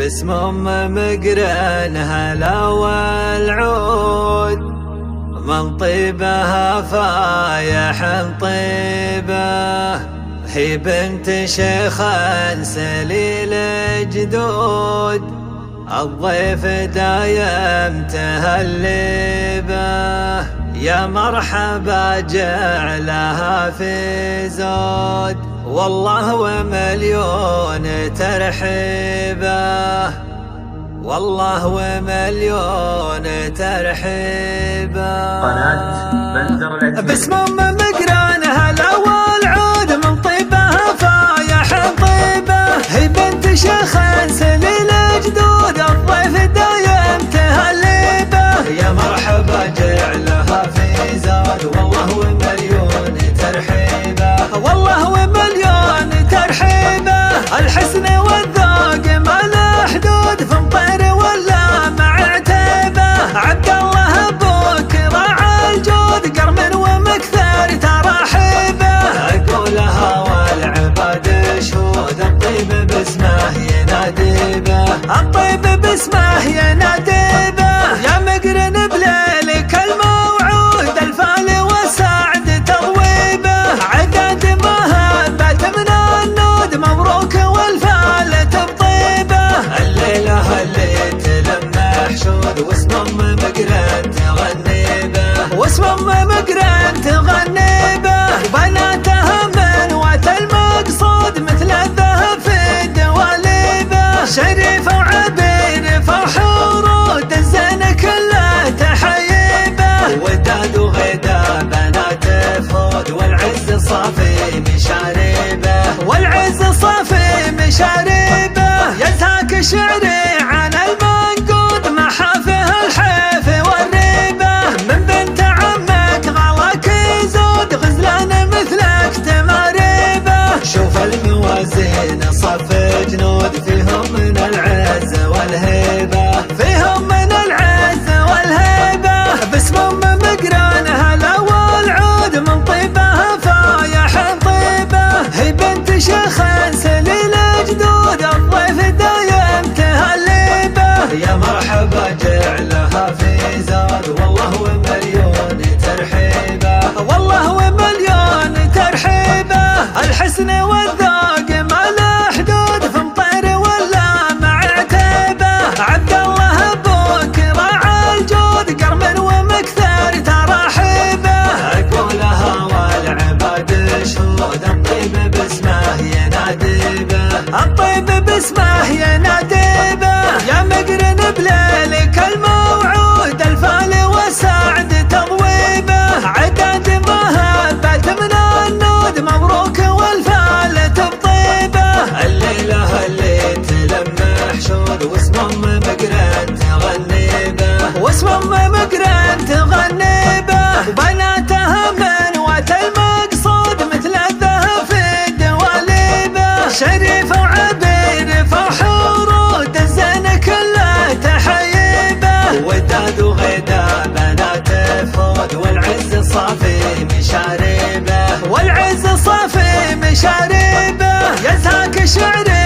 باسم مقرن هلا والعود، من طيبها فايح طيبه، هي بنت شيخ سليل جدود، الضيف دايم تهلبه، يا مرحبا جعلها في زود، والله ومليون ترحيبه، والله ومليون ترحيبه. قناة بندر العتيبي باسم مقرن هلا والعود، من طيبها فايح طيبه، هي بنت شيخ سليل جدود، الضيف دايم تهلبه، يا مرحبا جعلها في زود، والله ومليون ترحيبه، والله ومليون ترحيبه. الحسن والذوق ما له حدود، في مطير ولا مع عتيبه، عبد الله ابوك راعى الجود، قرم ومكثر تراحيبه، اقولها والعباد شهود، الطيب باسمه يناديبه، الطيب باسمه يناديبه، يا مقرن بليلك الموعود، الفال والسعد تضويبه، عدد مهبة من النود، مبروك والفال تبطيبه، الليلة اللي تلمح شود، واسم مقرن تغنيبه، واسم مقرن تغنيبه، بناتها من وات المقصود، مثل الذهب في دواليبه، شريفة وعبيرفة وحورود، الزين كله تحييبه، وداد وغدا بنات فود، والعز صافي مشاريبه، والعز صافي مشاريبه، يزهاك شعري عن المنقود، محافه الحيف والريبه، من بنت عمك غلاك يزود، غزلان مثلك تماريبه، شوف الموازين صف جنود، فيهم من العز والهيبه، فيهم من العز والهيبه، باسم مقرن هلا والعود، من طيبها فايح طيبه، هي بنت شيخ سليل جدود، الضيف دايم تهلبه، يا مرحبا جعلها في زود، والله ومليون ترحيبه، والله ومليون ترحيبه. الحسن والذوق ما له حدود، في مطير ولا مع عتيبه، عبد الله ابوك راعى الجود، قرم ومكثر تراحيبه، اقولها والعباد شهود، الطيب باسمه يناديبه، الطيب باسمه يناديبه، يا مقرن بليلك الموعود، الفال والسعد تضويبه، عدد مهبة من النود، مبروك والفال تبطيبه، الليلة اللي تلمح شود، واسم مقرن تغنيبه، واسم مقرن تغنيبه، بناتها من وات المقصود، مثل الذهب في دواليبه، شريفة وعبيرفة وحورود، الزين كله تحييبه، وداد وغدا بنات فود، والعز صافي مشاريبه، والعز صافي مشاريبه، يزهاك شعري